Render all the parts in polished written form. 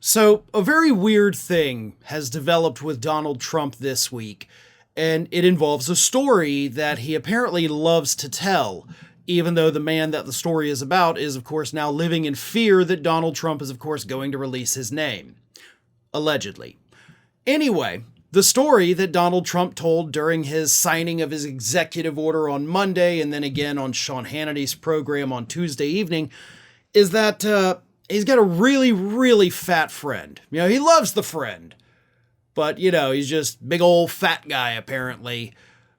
So, a very weird thing has developed with Donald Trump this week, and it involves a story that he apparently loves to tell, even though the man that the story is about is, of course, now living in fear that Donald Trump is, of course, going to release his name. Allegedly. Anyway, the story that Donald Trump told during his signing of his executive order on Monday, and then again on Sean Hannity's program on Tuesday evening, is that he's got a really, really fat friend. You know, he loves the friend. But, you know, he's just big old fat guy, apparently.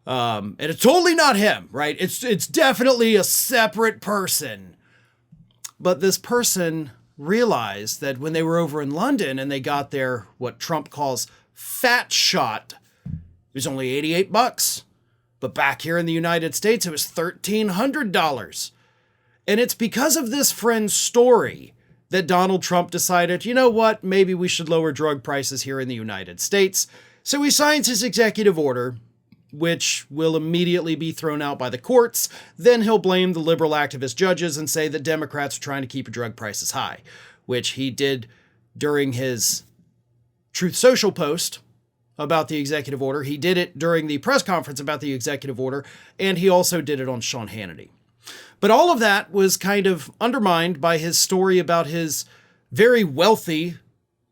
And it's totally not him, right? It's definitely a separate person. But this person realized that when they were over in London and they got their, what Trump calls fat shot, it was only $88. But back here in the United States, it was $1,300. And it's because of this friend's story that Donald Trump decided, you know what, maybe we should lower drug prices here in the United States. So he signs his executive order, which will immediately be thrown out by the courts. Then he'll blame the liberal activist judges and say that Democrats are trying to keep drug prices high, which he did during his Truth Social post about the executive order. He did it during the press conference about the executive order, and he also did it on Sean Hannity. But all of that was kind of undermined by his story about his very wealthy,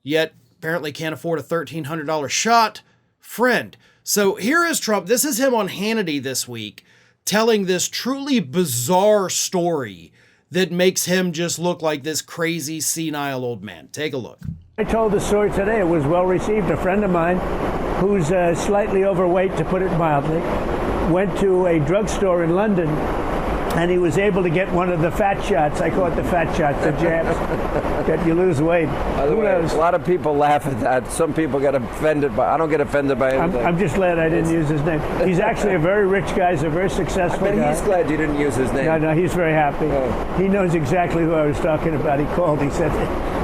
yet apparently can't afford a $1,300 shot, friend. So here is Trump. This is him on Hannity this week, telling this truly bizarre story that makes him just look like this crazy, senile old man. Take a look. I told the story today. It was well received. A friend of mine who's slightly overweight, to put it mildly, went to a drugstore in London, and he was able to get one of the fat shots. I call it the fat shots, the jabs, that you lose weight. By the way, a lot of people laugh at that. Some people get offended by. I don't get offended by anything. I'm just glad I didn't use his name. He's actually a very rich guy. He's a very successful guy. He's glad you didn't use his name. No, he's very happy. Oh. He knows exactly who I was talking about. He called. He said,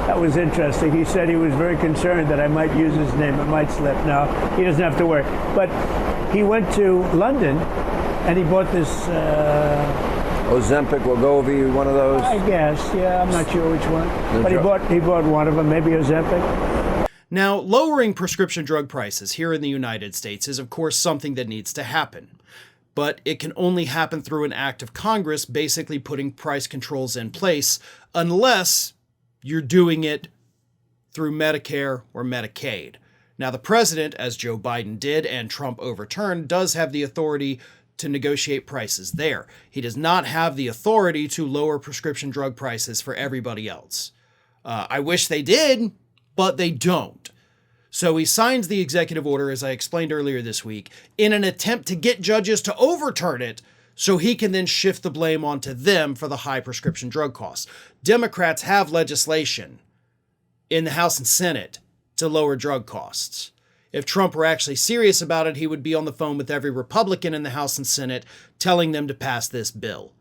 that was interesting. He said he was very concerned that I might use his name. It might slip. No, he doesn't have to worry. But he went to London, and he bought this... Ozempic, Wegovy, one of those? I guess, yeah. I'm not sure which one. But he bought one of them, maybe Ozempic. Now, lowering prescription drug prices here in the United States is, of course, something that needs to happen. But it can only happen through an act of Congress basically putting price controls in place, unless you're doing it through Medicare or Medicaid. Now, the president, as Joe Biden did and Trump overturned, does have the authority to negotiate prices there. He does not have the authority to lower prescription drug prices for everybody else. I wish they did, but they don't. So he signs the executive order, as I explained earlier this week, in an attempt to get judges to overturn it so he can then shift the blame onto them for the high prescription drug costs. Democrats have legislation in the House and Senate to lower drug costs. If Trump were actually serious about it, he would be on the phone with every Republican in the House and Senate telling them to pass this bill.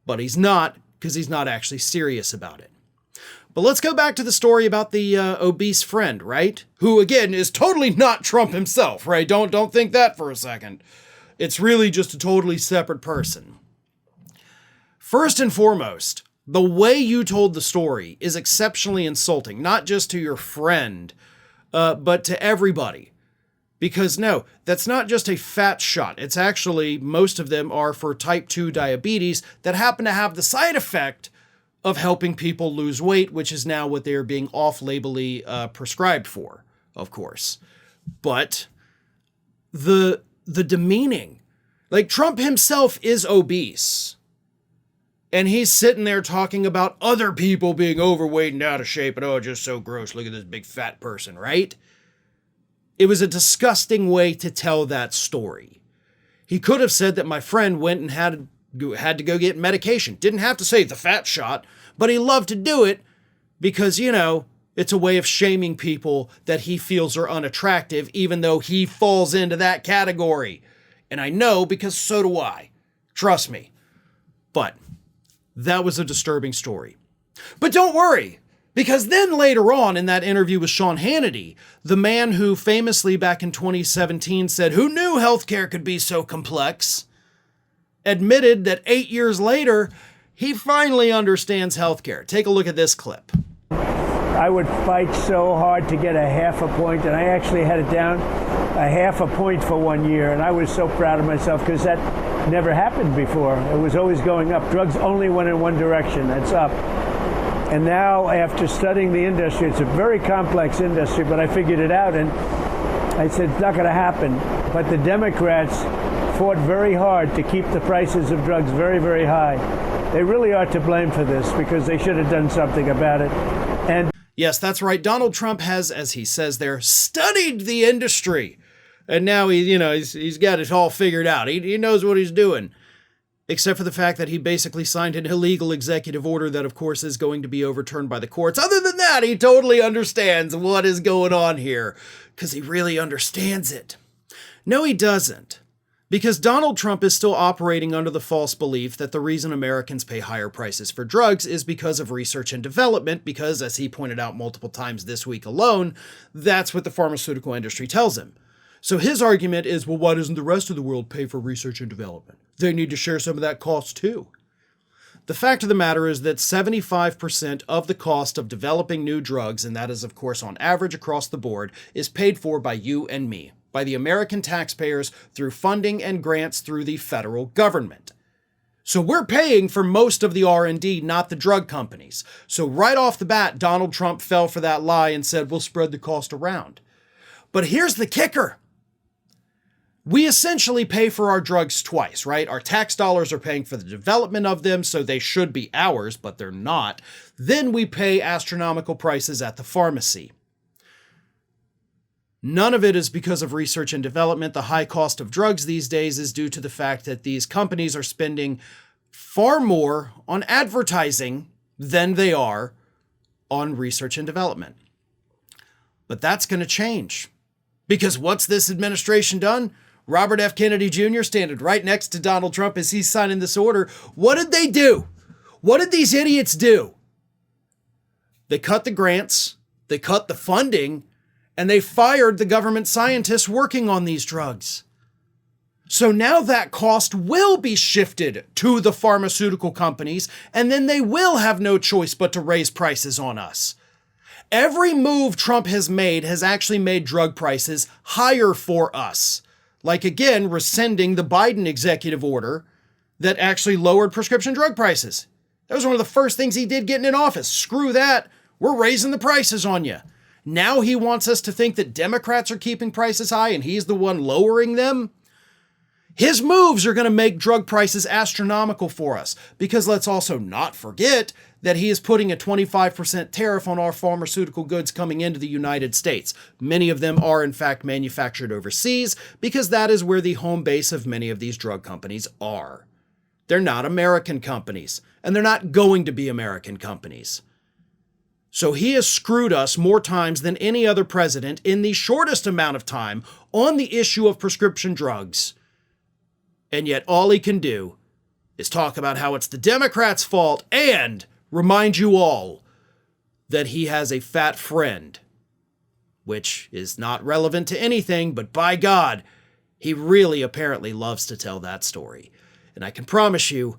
But he's not, because he's not actually serious about it. But let's go back to the story about the obese friend, right? Who, again, is totally not Trump himself, right? Don't think that for a second. It's really just a totally separate person. First and foremost, the way you told the story is exceptionally insulting, not just to your friend, but to everybody. Because no, that's not just a fat shot. It's actually, most of them are for type 2 diabetes that happen to have the side effect of helping people lose weight, which is now what they're being off-labelly prescribed for, of course. But the demeaning, like Trump himself is obese. And he's sitting there talking about other people being overweight and out of shape and, oh, just so gross, look at this big fat person, right? It was a disgusting way to tell that story. He could have said that my friend went and had to go get medication. Didn't have to say the fat shot, but he loved to do it because, you know, it's a way of shaming people that he feels are unattractive, even though he falls into that category. And I know because so do I. Trust me. But that was a disturbing story. But don't worry. Because then later on in that interview with Sean Hannity, the man who famously back in 2017 said, "Who knew healthcare could be so complex?" admitted that 8 years later, he finally understands healthcare. Take a look at this clip. I would fight so hard to get a half a point, and I actually had it down a half a point for 1 year, and I was so proud of myself because that never happened before. It was always going up. Drugs only went in one direction, that's up. And now, after studying the industry, it's a very complex industry, but I figured it out, and I said it's not going to happen. But the Democrats fought very hard to keep the prices of drugs very, very high. They really are to blame for this because they should have done something about it. And yes, that's right. Donald Trump has, as he says there, studied the industry. And now he's got it all figured out. He knows what he's doing. Except for the fact that he basically signed an illegal executive order that, of course, is going to be overturned by the courts. Other than that, he totally understands what is going on here, because he really understands it. No, he doesn't. Because Donald Trump is still operating under the false belief that the reason Americans pay higher prices for drugs is because of research and development, because, as he pointed out multiple times this week alone, that's what the pharmaceutical industry tells him. So his argument is, well, why doesn't the rest of the world pay for research and development? They need to share some of that cost too. The fact of the matter is that 75% of the cost of developing new drugs, and that is, of course, on average across the board, is paid for by you and me, by the American taxpayers through funding and grants through the federal government. So we're paying for most of the R&D, not the drug companies. So right off the bat, Donald Trump fell for that lie and said, we'll spread the cost around. But here's the kicker. We essentially pay for our drugs twice, right? Our tax dollars are paying for the development of them, so they should be ours, but they're not. Then we pay astronomical prices at the pharmacy. None of it is because of research and development. The high cost of drugs these days is due to the fact that these companies are spending far more on advertising than they are on research and development. But that's going to change. Because what's this administration done? Robert F. Kennedy Jr. standing right next to Donald Trump as he's signing this order. What did they do? What did these idiots do? They cut the grants, they cut the funding, and they fired the government scientists working on these drugs. So now that cost will be shifted to the pharmaceutical companies, and then they will have no choice but to raise prices on us. Every move Trump has made has actually made drug prices higher for us. Like, again, rescinding the Biden executive order that actually lowered prescription drug prices. That was one of the first things he did getting in office. Screw that. We're raising the prices on you. Now he wants us to think that Democrats are keeping prices high and he's the one lowering them. His moves are going to make drug prices astronomical for us, because let's also not forget that he is putting a 25% tariff on our pharmaceutical goods coming into the United States. Many of them are, in fact, manufactured overseas, because that is where the home base of many of these drug companies are. They're not American companies, and they're not going to be American companies. So he has screwed us more times than any other president in the shortest amount of time on the issue of prescription drugs. And yet all he can do is talk about how it's the Democrats' fault and remind you all that he has a fat friend, which is not relevant to anything, but by God, he really apparently loves to tell that story. And I can promise you,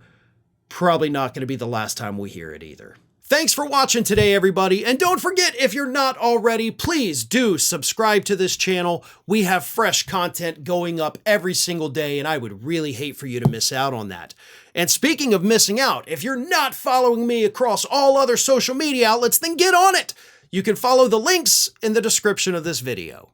probably not going to be the last time we hear it either. Thanks for watching today, everybody. And don't forget, if you're not already, please do subscribe to this channel. We have fresh content going up every single day, and I would really hate for you to miss out on that. And speaking of missing out, if you're not following me across all other social media outlets, then get on it. You can follow the links in the description of this video.